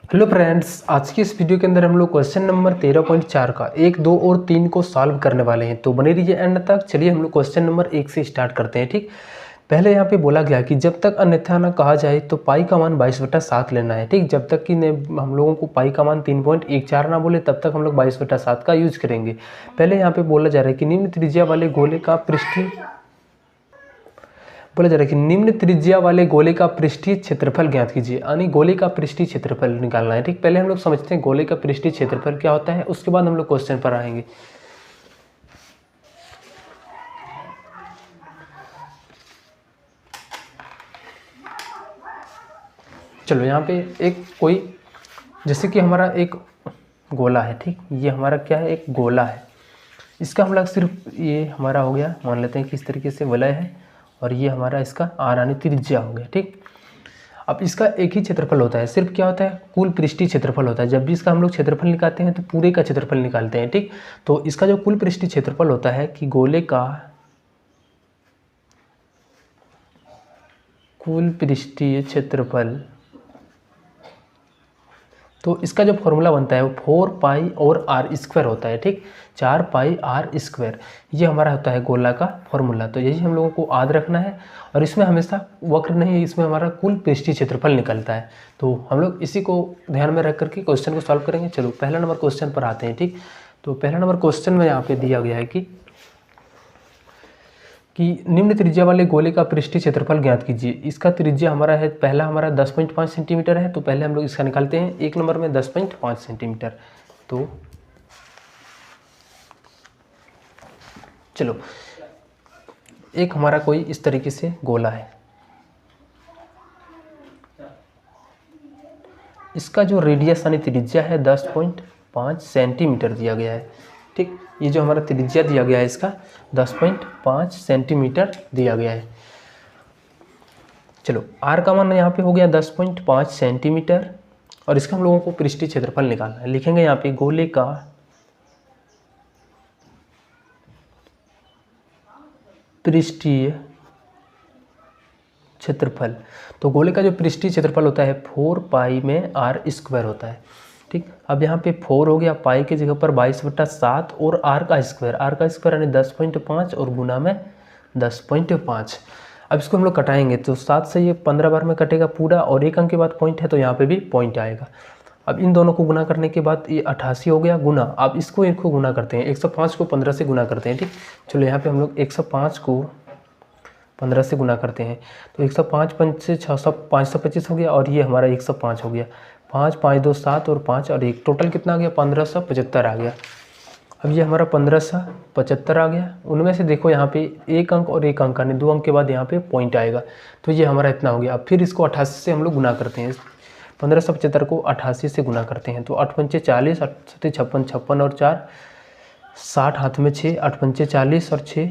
Hello friends, आज की इस वीडियो के अंदर हम लोग क्वेश्चन नंबर 13.4 का 1, 2 और 3 को सॉल्व करने वाले हैं। तो बने रहिए एंड तक। चलिए हम लोग क्वेश्चन नंबर 1 से स्टार्ट करते हैं। ठीक, पहले यहाँ पे बोला गया कि जब तक अन्यथा ना कहा जाए तो पाई का मान 22/7 लेना है। ठीक, जब तक कि हम लोगों को पाई का मान 3.14 ना बोले तब तक हम लोग 22/7 का यूज करेंगे। पहले यहाँ पे बोला जा रहा है कि निम्न त्रिज्या वाले गोले का पृष्ठीय बोला जा रहा है कि निम्न त्रिज्या वाले गोले का पृष्ठीय क्षेत्रफल ज्ञात कीजिए, यानी गोले का पृष्ठीय क्षेत्रफल निकालना है। ठीक, पहले हम लोग समझते हैं गोले का पृष्ठीय क्षेत्रफल क्या होता है, उसके बाद हम लोग क्वेश्चन पर आएंगे। चलो यहाँ पे एक कोई जैसे कि हमारा एक गोला है। ठीक, ये हमारा क्या है, एक गोला है। इसका हम लोग सिर्फ ये हमारा हो गया, मान लेते हैं कि इस तरीके से वलय है और ये हमारा इसका आर यानी त्रिज्या हो गया। ठीक, अब इसका एक ही क्षेत्रफल होता है, सिर्फ क्या होता है, कुल पृष्ठीय क्षेत्रफल होता है। जब भी इसका हम लोग क्षेत्रफल निकालते हैं तो पूरे का क्षेत्रफल निकालते हैं। ठीक, तो इसका जो कुल पृष्ठीय क्षेत्रफल होता है कि गोले का कुल पृष्ठीय क्षेत्रफल, तो इसका जो फॉर्मूला बनता है वो 4 पाई और आर स्क्वायर होता है। ठीक, 4 पाई आर स्क्वायर, ये हमारा होता है गोला का फॉर्मूला। तो यही हम लोगों को याद रखना है और इसमें हमेशा वक्र नहीं, इसमें हमारा कुल पृष्ठीय क्षेत्रफल निकलता है। तो हम लोग इसी को ध्यान में रख करके क्वेश्चन को सॉल्व करेंगे। चलो पहला नंबर क्वेश्चन पर आते हैं। ठीक, तो पहला नंबर क्वेश्चन में यहाँ पे दिया गया है कि निम्न त्रिज्या वाले गोले का पृष्ठीय क्षेत्रफल ज्ञात कीजिए। इसका त्रिज्या हमारा है, पहला हमारा 10.5 सेंटीमीटर है। तो पहले हम लोग इसका निकालते हैं। एक नंबर में 10.5 सेंटीमीटर। तो चलो एक हमारा कोई इस तरीके से गोला है, इसका जो रेडियस यानी त्रिज्या है 10.5 सेंटीमीटर दिया गया है। ठीक, ये जो हमारा त्रिज्या दिया गया है इसका 10.5 सेंटीमीटर दिया गया है। चलो आर का मान यहाँ पे हो गया 10.5 सेंटीमीटर और इसका हम लोगों को पृष्ठीय क्षेत्रफल निकालना है। लिखेंगे यहाँ पे गोले का पृष्ठीय क्षेत्रफल। तो गोले का जो पृष्ठीय क्षेत्रफल होता है 4 पाई में आर स्क्वायर होता है। ठीक, अब यहाँ पे 4 हो गया, पाई की जगह पर 22/7 और आर का स्क्वायर यानी 10.5 और गुना में 10.5। अब इसको हम लोग कटाएंगे तो 7 से ये 15 बार में कटेगा पूरा और एक अंक के बाद पॉइंट है तो यहाँ पे भी पॉइंट आएगा। अब इन दोनों को गुना करने के बाद ये 88 हो गया गुना। अब इसको गुना करते हैं, 105 को 15 से गुना करते हैं। ठीक, चलो यहाँ पे हम लोग 105 को 15 से गुना करते हैं तो 105 5 से 600 525 हो गया और ये हमारा 105 हो गया। 5 5 2 7 और 5 और 1 टोटल कितना आ गया, 1575 आ गया। अब ये हमारा 1575 आ गया। उनमें से देखो यहाँ पे एक अंक और एक अंक यानी 2 अंक के बाद यहाँ पे पॉइंट आएगा तो ये हमारा इतना हो गया। अब फिर इसको 88 से हम लोग गुना करते हैं। 1575 को 88 से गुना करते हैं तो 8 पंचे 40, 8 सत्ते 56, 56 और 4 60, हाथ में 6, 8 पंचे 40 और 6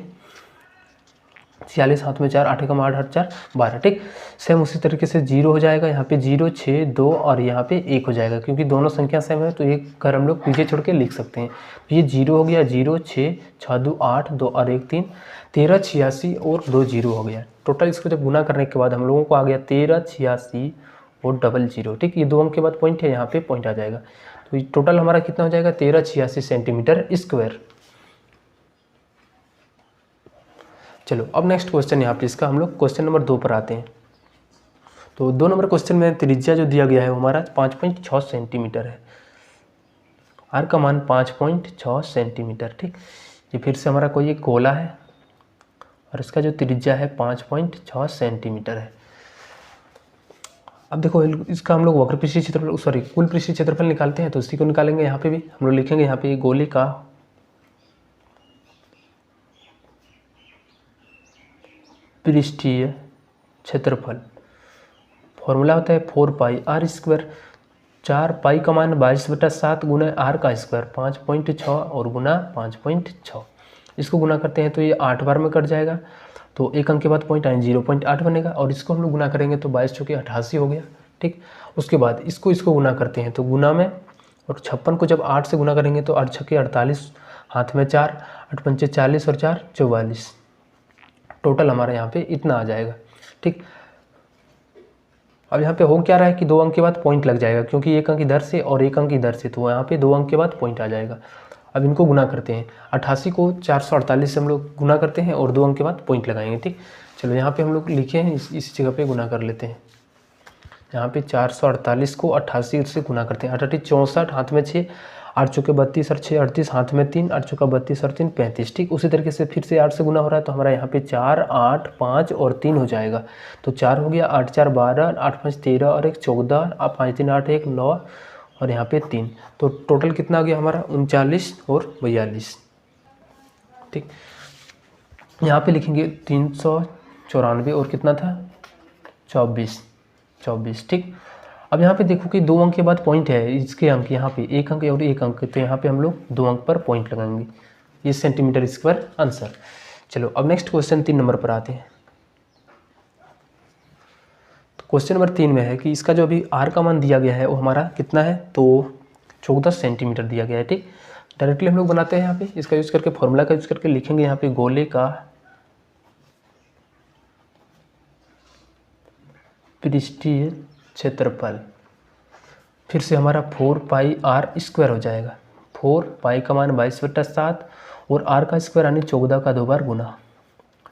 46, हाथ में 4, 8 एकम 8 8 4 12। ठीक, सेम उसी तरीके से 0 हो जाएगा, यहाँ पे 0 6 2 और यहाँ पे 1 हो जाएगा क्योंकि दोनों संख्या सेम है तो एक घर हम लोग पीछे छोड़ के लिख सकते हैं। तो ये 0 हो गया, 0 6 6 2 8 2 और 1 3 13 86 और 2 0 हो गया। टोटल इसको जब गुना करने के बाद हम लोगों को आ गया 13 86 और 00। ठीक, ये 2 अंक के बाद पॉइंट है, यहाँ पे पॉइंट आ जाएगा तो टोटल हमारा कितना हो जाएगा 1386 सेंटीमीटर स्क्वायर। चलो अब नेक्स्ट क्वेश्चन यहाँ पे इसका हम लोग क्वेश्चन नंबर 2 पर आते हैं। तो 2 नंबर क्वेश्चन में त्रिज्या जो दिया गया है वो हमारा 5.6 सेंटीमीटर है, आर का मान 5.6 सेंटीमीटर। ठीक, ये फिर से हमारा कोई एक गोला है और इसका जो त्रिज्या है 5.6 सेंटीमीटर है। अब देखो इसका हम लोग वक्र पृष्ठीय क्षेत्रफल कुल पृष्ठीय क्षेत्रफल निकालते हैं तो इसी को निकालेंगे। यहाँ पे भी हम लोग लिखेंगे यहाँ पे गोले का पृष्ठीय क्षेत्रफल, फॉर्मूला होता है 4 पाई आर स्क्वायर। 4 पाई का मान 22/7 गुना आर का स्क्वायर 5.6 और गुना 5.6। इसको गुना करते हैं तो ये 8 बार में कट जाएगा तो एक अंक के बाद पॉइंट आए 0.8 बनेगा और इसको हम लोग गुना करेंगे तो 22 चौके 88 हो गया। ठीक, उसके बाद इसको गुना करते हैं तो गुना में और 56 को जब 8 से गुना करेंगे तो 8 छक्के 48, हाथ में 4, 8 पंचे 40 और 4 44। टोटल हमारा यहाँ पे इतना आ जाएगा। ठीक, अब यहाँ पे हो क्या रहा है कि 2 अंक के बाद पॉइंट लग जाएगा, क्योंकि 1 अंक इधर से और 1 अंक इधर से, तो यहाँ पे 2 अंक के बाद पॉइंट आ जाएगा। अब इनको गुना करते हैं, 88 को 448 से हम लोग गुना करते हैं और 2 अंक के बाद पॉइंट लगाएंगे। ठीक, चलो यहाँ पे हम लोग लिखे हैं, इस जगह पे गुना कर लेते हैं। यहाँ पे 448 को 88 से गुना करते हैं, 88 64, हाथ में 6, 8 चौके 32 और 6 38, हाथ में 3, 8 चौका 32 और 3 35। ठीक, उसी तरीके से फिर से 8 से गुना हो रहा है, तो हमारा यहाँ पे 4 8 5 और 3 हो जाएगा। तो 4 हो गया, 8 4 12, 8 5 13 और 1 14, 5 3 8 1 9 और यहाँ पे 3। तो टोटल कितना आ गया हमारा 39 और 42। ठीक, यहाँ पे लिखेंगे 394 और कितना था 24। ठीक, अब यहाँ पे देखो कि 2 अंक के बाद पॉइंट है, इसके अंक यहाँ पे 1 अंक और 1 अंक, तो यहाँ पे हम लोग 2 अंक पर पॉइंट लगाएंगे। ये सेंटीमीटर स्क्वायर आंसर। चलो अब नेक्स्ट क्वेश्चन 3 नंबर पर आते हैं। तो क्वेश्चन नंबर 3 में है कि इसका जो अभी आर का मान दिया गया है वो हमारा कितना है, तो 14 सेंटीमीटर दिया गया है। ठीक, डायरेक्टली हम लोग बनाते हैं, यहाँ पे इसका यूज़ करके फॉर्मूला का यूज़ करके लिखेंगे यहाँ पे गोले का पृष्ठीय क्षेत्रफल, फिर से हमारा 4 पाई आर स्क्वायर हो जाएगा। 4 पाई का मान 22/7 और आर का स्क्वायर यानी 14 का 2 बार गुना,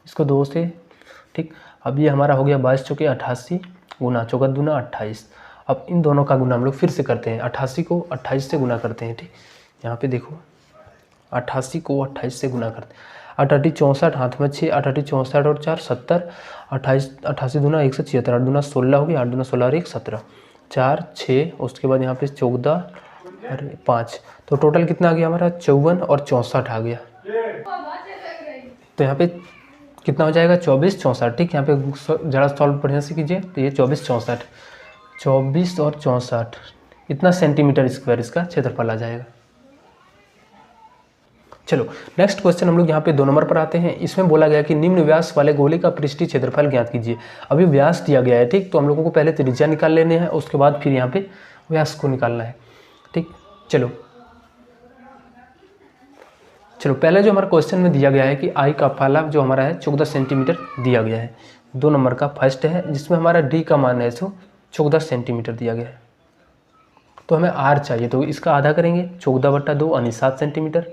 इसको 2 से। ठीक, अब ये हमारा हो गया 22 चौके 88 गुना 14 दूना 28। अब इन दोनों का गुना हम लोग फिर से करते हैं, 88 को 28 से गुना करते हैं। ठीक, यहाँ पे देखो 88 को 28 से गुना करते हैं, 88 64, हाथ में 6, 88 64 और 4 70, 28 88 दूना 176, 8 दूना 16 हो गया, 8 दूना 16 और 1 17, 4 6, उसके बाद यहाँ पे 14 और 5, तो टोटल कितना आ गया हमारा 54 और 64 आ गया। तो यहाँ पे कितना हो जाएगा 24 64। ठीक, यहाँ पे ज़रा सॉल्व बढ़िया से कीजिए, तो ये 24 64, 24 और 64 इतना सेंटीमीटर स्क्वायर इसका क्षेत्रफल आ जाएगा। चलो नेक्स्ट क्वेश्चन हम लोग यहाँ पे 2 नंबर पर आते हैं। इसमें बोला गया कि निम्न व्यास वाले गोले का पृष्ठीय क्षेत्रफल ज्ञात कीजिए। अभी व्यास दिया गया है, ठीक, तो हम लोगों को पहले त्रिज्या निकाल लेने हैं, उसके बाद फिर यहाँ पे व्यास को निकालना है। ठीक, चलो पहले जो हमारा क्वेश्चन में दिया गया है कि आई का फैलाव जो हमारा है 14 सेंटीमीटर दिया गया है। 2 नंबर का फर्स्ट है, जिसमें हमारा डी का मान है सो 14 सेंटीमीटर दिया गया है। तो हमें आर चाहिए, तो इसका आधा करेंगे 14/2 यानी 7 सेंटीमीटर।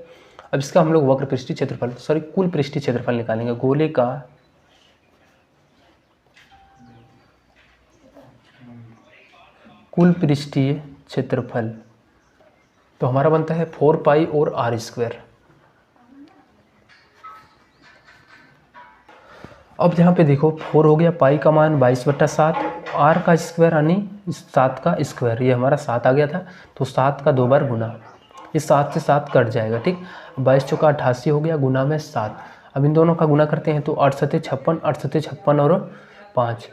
अब इसका हम लोग वक्र पृष्ठीय क्षेत्रफल कुल पृष्ठीय क्षेत्रफल निकालेंगे। गोले का कुल पृष्ठीय क्षेत्रफल तो हमारा बनता है 4 पाई और आर स्क्वायर। अब यहाँ पे देखो 4 हो गया, पाई का मान 22/7, आर का स्क्वायर यानी 7 का स्क्वायर, ये हमारा 7 आ गया था, तो 7 का 2 बार गुना, इस 7 से 7 कट जाएगा। ठीक, 22 चौका 88 हो गया, गुना में 7। अब इन दोनों का गुना करते हैं तो 8 7 56, 8 7 56 और 5,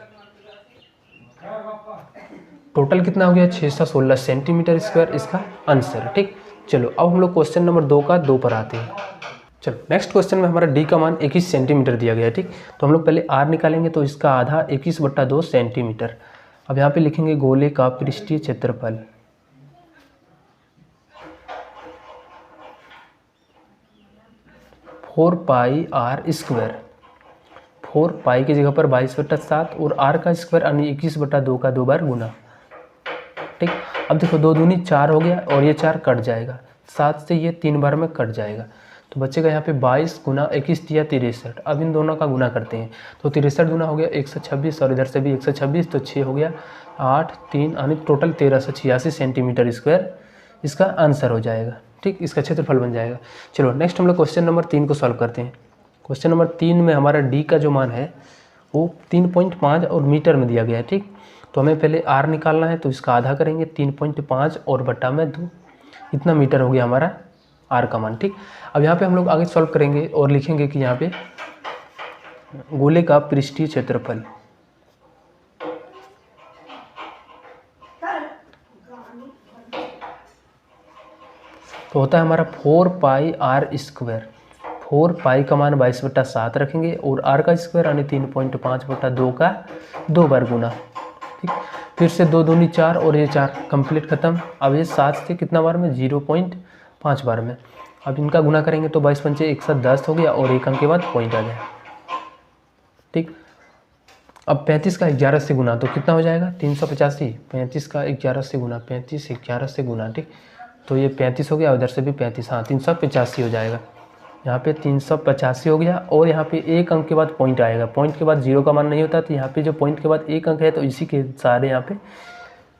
टोटल कितना हो गया 616 सेंटीमीटर स्क्वायर इसका आंसर। ठीक, चलो अब हम लोग क्वेश्चन नंबर 2 का 2 पर आते हैं। चलो नेक्स्ट क्वेश्चन में हमारा डी का मान 21 सेंटीमीटर दिया गया है। ठीक, तो हम लोग पहले आर निकालेंगे, तो इसका आधा 21/2 सेंटीमीटर। अब यहाँ पे लिखेंगे गोले का पृष्ठीय क्षेत्रफल, फोर पाई आर स्क्वायर, 4 पाई की जगह पर 22/7 और आर का स्क्वायर यानी 21/2 का 2 बार गुना। ठीक, अब देखो 2 दूनी 4 हो गया और ये 4 कट जाएगा, 7 से ये 3 बार में कट जाएगा, तो बचेगा यहाँ पे 22 गुना 21 दिया 63। अब इन दोनों का गुना करते हैं, तो 63 गुना हो गया 126 और इधर से भी 126, तो 6 हो गया 8 3 यानी टोटल 1386 सेंटीमीटर स्क्वायर इसका आंसर हो जाएगा। ठीक, इसका क्षेत्रफल बन जाएगा। चलो नेक्स्ट हम लोग क्वेश्चन नंबर 3 को सॉल्व करते हैं। क्वेश्चन नंबर 3 में हमारा डी का जो मान है वो 3.5 और मीटर में दिया गया है। ठीक, तो हमें पहले आर निकालना है, तो इसका आधा करेंगे 3.5 और बटा में 2, इतना मीटर हो गया हमारा आर का मान। ठीक, अब यहाँ पे हम लोग आगे सॉल्व करेंगे और लिखेंगे कि यहाँ पे गोले का पृष्ठीय क्षेत्रफल तो होता है हमारा 4 पाई आर स्क्वायर। 4 पाई का मान 22/7 रखेंगे और आर का स्क्वायर यानी 3.5/2 का 2 बार गुना। ठीक, फिर से 2 दूनी 4 और ये 4 कंप्लीट खत्म। अब ये 7 से कितना बार में 0.5 बार में। अब इनका गुना करेंगे तो 22 पंचे 110 हो गया और 1 अंक के बाद पॉइंट आ गया। ठीक, अब 35 का 11 से गुना तो कितना हो जाएगा 385। 35 का 11 से गुना, 35 11 से गुना, ठीक। तो ये 35 हो गया, उधर से भी 35, हाँ 385 हो जाएगा। यहाँ पे 385 हो गया। और यहाँ पे एक अंक के बाद पॉइंट आएगा, पॉइंट के बाद जीरो का मान नहीं होता, तो यहाँ पे जो पॉइंट के बाद एक अंक है तो इसी के सारे यहाँ पे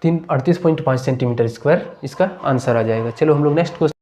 38.5 सेंटीमीटर स्क्वायर इसका आंसर आ जाएगा। चलो हम लोग नेक्स्ट क्वेश्चन